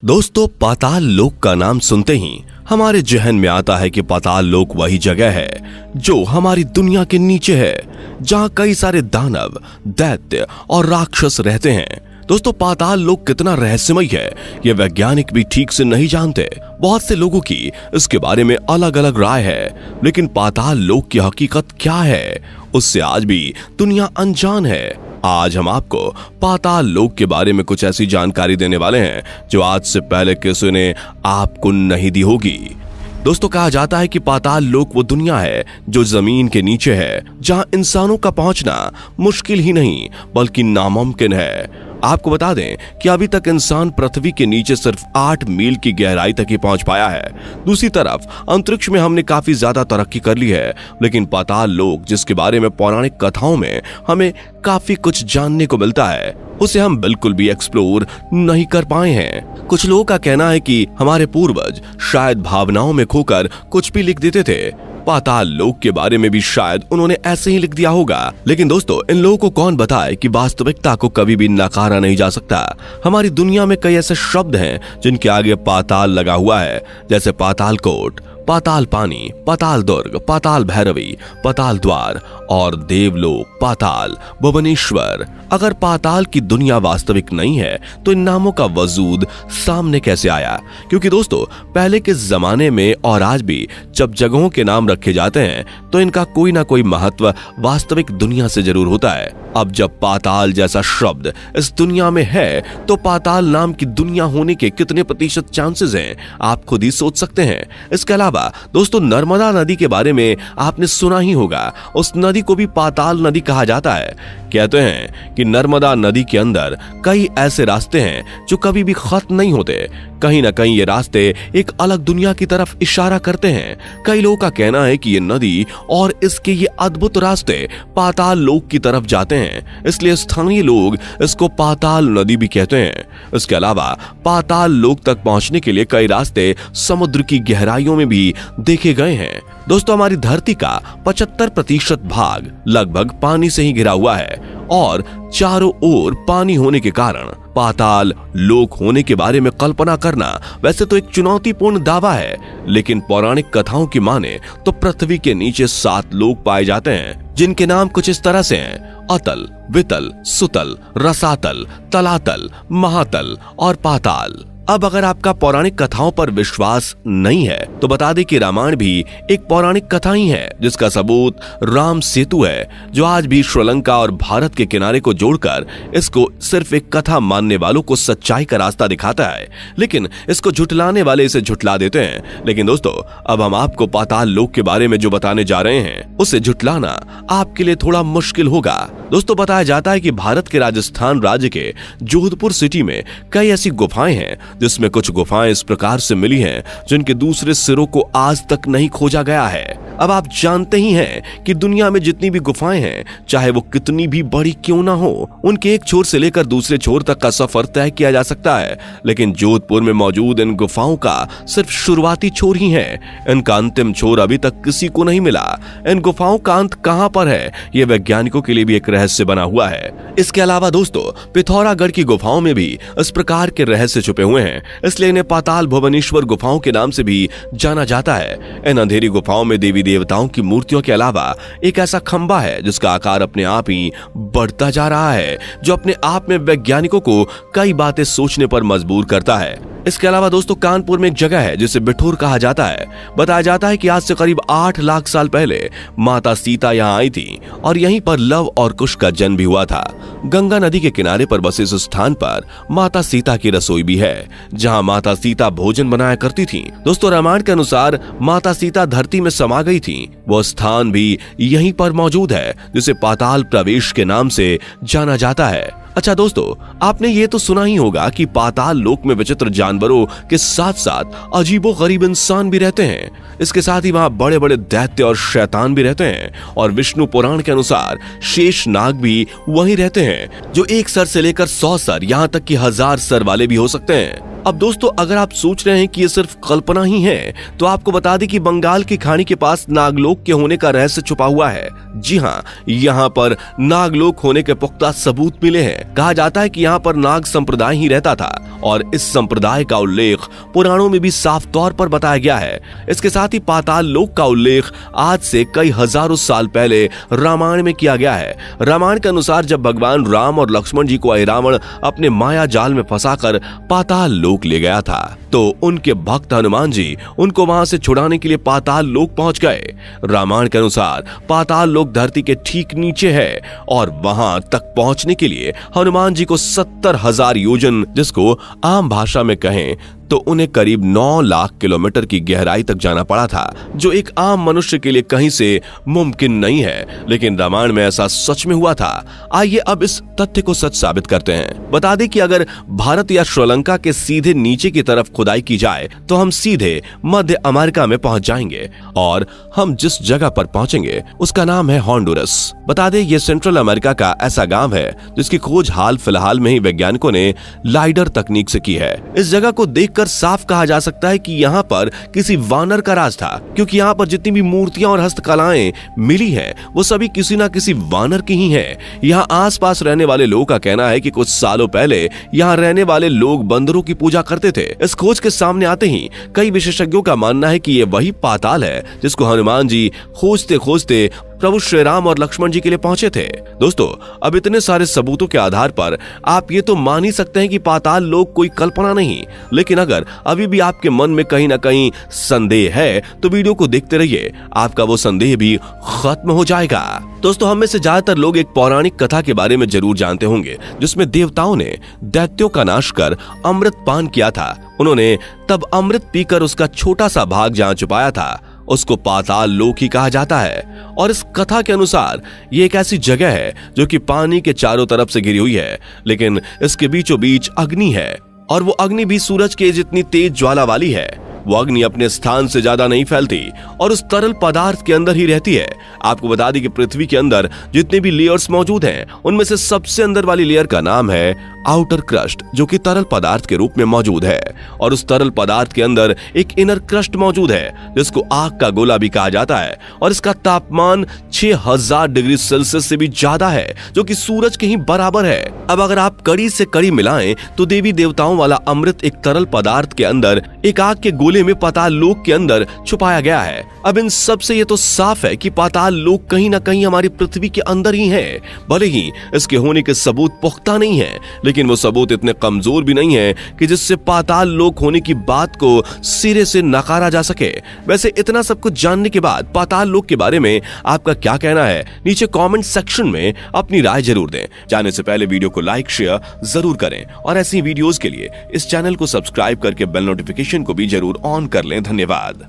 दोस्तों, पाताल लोक का नाम सुनते ही हमारे जहन में आता है कि पाताल लोक वही जगह है जो हमारी दुनिया के नीचे है, जहां कई सारे दानव, दैत्य और राक्षस रहते हैं। दोस्तों, पाताल लोक कितना रहस्यमय है ये वैज्ञानिक भी ठीक से नहीं जानते। बहुत से लोगों की इसके बारे में अलग अलग राय है, लेकिन पाताल लोक की हकीकत क्या है उससे आज भी दुनिया अनजान है। आज हम आपको पाताल लोक के बारे में कुछ ऐसी जानकारी देने वाले हैं जो आज से पहले किसी ने आपको नहीं दी होगी। दोस्तों, कहा जाता है कि पाताल लोक वो दुनिया है जो जमीन के नीचे है, जहां इंसानों का पहुंचना मुश्किल ही नहीं बल्कि नामुमकिन है। आपको बता दें कि अभी तक इंसान पृथ्वी के नीचे सिर्फ 8 मील की गहराई तक ही पहुंच पाया है। दूसरी तरफ अंतरिक्ष में हमने काफी ज्यादा तरक्की कर ली है, लेकिन पाताल लोक जिसके बारे में पौराणिक कथाओं में हमें काफी कुछ जानने को मिलता है, उसे हम बिल्कुल भी एक्सप्लोर नहीं कर पाए हैं। कुछ लोगों का कहना है कि हमारे पूर्वज शायद भावनाओं में खोकर कुछ भी लिख देते थे। पाताल लोक के बारे में भी शायद उन्होंने ऐसे ही लिख दिया होगा। लेकिन दोस्तों, इन लोगों को कौन बताए कि वास्तविकता को कभी भी नकारा नहीं जा सकता। हमारी दुनिया में कई ऐसे शब्द हैं जिनके आगे पाताल लगा हुआ है, जैसे पाताल कोट, पाताल पानी, पाताल दुर्ग, पाताल भैरवी, पाताल द्वार और देवलोक, पाताल, भुवनेश्वर। अगर पाताल की दुनिया वास्तविक नहीं है तो इन नामों का वजूद सामने कैसे आया? क्योंकि दोस्तों, पहले के जमाने में और आज भी जब जगहों के नाम रखे जाते हैं तो इनका कोई ना कोई महत्व वास्तविक दुनिया से जरूर होता है। अब जब पाताल जैसा शब्द इस दुनिया में है तो पाताल नाम की दुनिया होने के कितने प्रतिशत चांसेस हैं आप खुद ही सोच सकते हैं। इसके अलावा दोस्तों, नर्मदा नदी के बारे में आपने सुना ही होगा। उस नदी को भी पाताल नदी कहा जाता है। कहते हैं कि नर्मदा नदी के अंदर कई ऐसे रास्ते हैं जो कभी भी खत्म नहीं होते। कहीं ना कहीं ये रास्ते एक अलग दुनिया की तरफ इशारा करते हैं। कई लोगों का कहना है कि ये नदी और इसके ये अद्भुत रास्ते पाताल लोक की तरफ जाते हैं, इसलिए स्थानीय लोग इसको पाताल नदी भी कहते हैं। इसके अलावा पाताल लोक तक पहुंचने के लिए कई रास्ते समुद्र की गहराइयों में भी देखे गए हैं। दोस्तों, हमारी धरती का 75% भाग लगभग पानी से ही घिरा हुआ है और चारों ओर पानी होने के कारण पाताल लोक होने के बारे में कल्पना करना वैसे तो एक चुनौतीपूर्ण दावा है, लेकिन पौराणिक कथाओं की माने तो पृथ्वी के नीचे 7 लोक पाए जाते हैं, जिनके नाम कुछ इस तरह से हैं: अतल, वितल, सुतल, रसातल, तलातल, महातल और पाताल। अब अगर आपका पौराणिक कथाओं पर विश्वास नहीं है तो बता दें कि रामायण भी एक पौराणिक कथा ही है, जिसका सबूत राम सेतु है, जो आज भी श्रीलंका और भारत के किनारे को जोड़कर इसको सिर्फ एक कथा मानने वालों को सच्चाई का रास्ता दिखाता है, लेकिन इसको झुटलाने वाले इसे झुटला देते हैं। लेकिन दोस्तों, अब हम आपको पाताल लोक के बारे में जो बताने जा रहे हैं उसे झुटलाना आपके लिए थोड़ा मुश्किल होगा। दोस्तों, बताया जाता है कि भारत के राजस्थान राज्य के जोधपुर सिटी में कई ऐसी गुफाएं हैं, जिसमें कुछ गुफाएं इस प्रकार से मिली हैं जिनके दूसरे सिरों को आज तक नहीं खोजा गया है। अब आप जानते ही हैं कि दुनिया में जितनी भी गुफाएं हैं, चाहे वो कितनी भी बड़ी क्यों ना हो, उनके एक छोर से लेकर दूसरे छोर तक का सफर तय किया जा सकता है, लेकिन जोधपुर में मौजूद इन गुफाओं का सिर्फ शुरुआती छोर ही है। इनका अंतिम छोर अभी तक किसी को नहीं मिला। इन गुफाओं का अंत कहां पर है ये वैज्ञानिकों के लिए भी एक रहस्य बना हुआ है। इसके अलावा दोस्तों, पिथौरागढ़ की गुफाओं में भी इस प्रकार के रहस्य छुपे हुए हैं, इसलिए इन्हें पाताल भुवनेश्वर गुफाओं के नाम से भी जाना जाता है। इन अंधेरी गुफाओं में देवी देवताओं की मूर्तियों के अलावा एक ऐसा खंबा है जिसका आकार अपने आप ही बढ़ता जा रहा है, जो अपने आप में वैज्ञानिकों को कई बातें सोचने पर मजबूर करता है। इसके अलावा दोस्तों, कानपुर में एक जगह है जिसे बिठूर कहा जाता है। बताया जाता है कि आज से करीब 8 लाख साल पहले माता सीता यहाँ आई थी और यहीं पर लव और कुश का जन्म भी हुआ था। गंगा नदी के किनारे पर बसे इस स्थान पर माता सीता की रसोई भी है, जहाँ माता सीता भोजन बनाया करती थी। दोस्तों, रामायण के अनुसार माता सीता धरती में समा गई थी। वो स्थान भी यहीं पर मौजूद है, जिसे पाताल प्रवेश के नाम से जाना जाता है। अच्छा दोस्तों, आपने ये तो सुना ही होगा कि पाताल लोक में विचित्र जानवरों के साथ साथ अजीबो गरीब इंसान भी रहते हैं। इसके साथ ही वहाँ बड़े बड़े दैत्य और शैतान भी रहते हैं, और विष्णु पुराण के अनुसार शेष नाग भी वहीं रहते हैं, जो 1 सर से लेकर 100 सर, यहाँ तक कि 1000 सर वाले भी हो सकते हैं। अब दोस्तों अगर आप सोच रहे हैं कि ये सिर्फ कल्पना ही है, तो आपको बता दें कि बंगाल की खाड़ी के पास नागलोक के होने का रहस्य छुपा हुआ है। जी हाँ, यहाँ पर नागलोक होने के पुख्ता सबूत मिले हैं। कहा जाता है कि यहाँ पर नाग संप्रदाय ही रहता था और इस संप्रदाय का उल्लेख पुराणों में भी साफ तौर पर बताया गया है। इसके साथ ही पाताल लोक का उल्लेख आज से कई हजारों साल पहले रामायण में किया गया है। रामायण के अनुसार जब भगवान राम और लक्ष्मण जी को रावण अपने माया जाल में फंसाकर पाताल लोक ले गया था, तो उनके भक्त हनुमान जी उनको वहां से छुड़ाने के लिए पाताल लोक पहुंच गए। रामायण के अनुसार पाताल लोक धरती के ठीक नीचे है और वहां तक पहुंचने के लिए हनुमान जी को 70,000 योजन, जिसको आम भाषा में कहें तो उन्हें करीब 9 लाख किलोमीटर की गहराई तक जाना पड़ा था, जो एक आम मनुष्य के लिए कहीं से मुमकिन नहीं है। लेकिन रामायण में ऐसा सच में हुआ था। आइए अब इस तथ्य को सच साबित करते हैं। बता दें कि अगर भारत या श्रीलंका के सीधे नीचे की तरफ खुदाई की जाए तो हम सीधे मध्य अमेरिका में पहुंच जाएंगे और हम जिस जगह पर पहुंचेंगे उसका नाम है होंडुरस। बता दें ये सेंट्रल अमेरिका का ऐसा गांव है जिसकी खोज हाल फिलहाल में ही वैज्ञानिकों ने लाइडर तकनीक से की है। इस जगह को देखकर साफ कहा जा सकता है कि यहाँ पर किसी वानर का राज था, क्योंकि यहाँ पर जितनी भी मूर्तियां और हस्तकलाएं मिली हैं वो सभी किसी ना किसी वानर की ही हैं। यहाँ आसपास रहने वाले लोगों का कहना है कि कुछ सालों पहले यहाँ रहने वाले लोग बंदरों की पूजा करते थे। इस खोज के सामने आते ही कई विशेषज्ञों का मानना है कि ये वही पाताल है जिसको हनुमान जी खोजते खोजते प्रभु श्री राम और लक्ष्मण जी के लिए पहुंचे थे। दोस्तों अब इतने सारे सबूतों के आधार पर आप ये तो मान ही सकते हैं कि पाताल लोक कोई कल्पना नहीं। लेकिन अगर अभी भी आपके मन में कहीं ना कहीं संदेह है तो वीडियो को देखते रहिए, आपका वो संदेह भी खत्म हो जाएगा। दोस्तों हम में से ज्यादातर लोग एक पौराणिक कथा के बारे में जरूर जानते होंगे, जिसमें देवताओं ने दैत्यों का नाश कर अमृत पान किया था। उन्होंने तब अमृत पीकर उसका छोटा सा भाग जहां छुपाया था उसको पाताल लोक ही कहा जाता है। और इस कथा के अनुसार ये एक ऐसी जगह है जो कि पानी के चारों तरफ से घिरी हुई है, लेकिन इसके बीचों बीच अग्नि है और वो अग्नि भी सूरज के जितनी तेज ज्वाला वाली है। वो अग्नि अपने स्थान से ज्यादा नहीं फैलती और उस तरल पदार्थ के अंदर ही रहती है। आपको बता दें कि पृथ्वी के अंदर जितने भी लेयर्स मौजूद हैं उनमें से सबसे अंदर वाली लेयर का नाम है आउटर क्रस्ट, जो कि तरल पदार्थ के रूप में मौजूद है। और उस तरल पदार्थ के अंदर एक इनर क्रस्ट मौजूद है जिसको आग का गोला भी कहा जाता है और इसका तापमान 6000 डिग्री सेल्सियस से भी ज्यादा है, जो कि सूरज के ही बराबर है। अब अगर आप कड़ी से कड़ी मिलाएं तो देवी देवताओं वाला अमृत एक तरल पदार्थ के अंदर एक आग के गोले में पाताल लोक के अंदर छुपाया गया है। अब इन सब से ये तो साफ है कि पाताल लोक कहीं ना कहीं हमारी पृथ्वी के अंदर ही है। भले ही इसके होने के सबूत पुख्ता नहीं है, लेकिन वो सबूत इतने कमजोर भी नहीं है कि जिससे पाताल लोक होने की बात को सिरे से नकारा जा सके। वैसे इतना सब कुछ जानने के बाद पाताल लोक के बारे में आपका क्या कहना है, नीचे कमेंट सेक्शन में अपनी राय जरूर दें। जाने से पहले वीडियो को लाइक शेयर जरूर करें और ऐसी वीडियोस के लिए इस चैनल को सब्सक्राइब करके बेल नोटिफिकेशन को भी जरूर ऑन कर लें। धन्यवाद।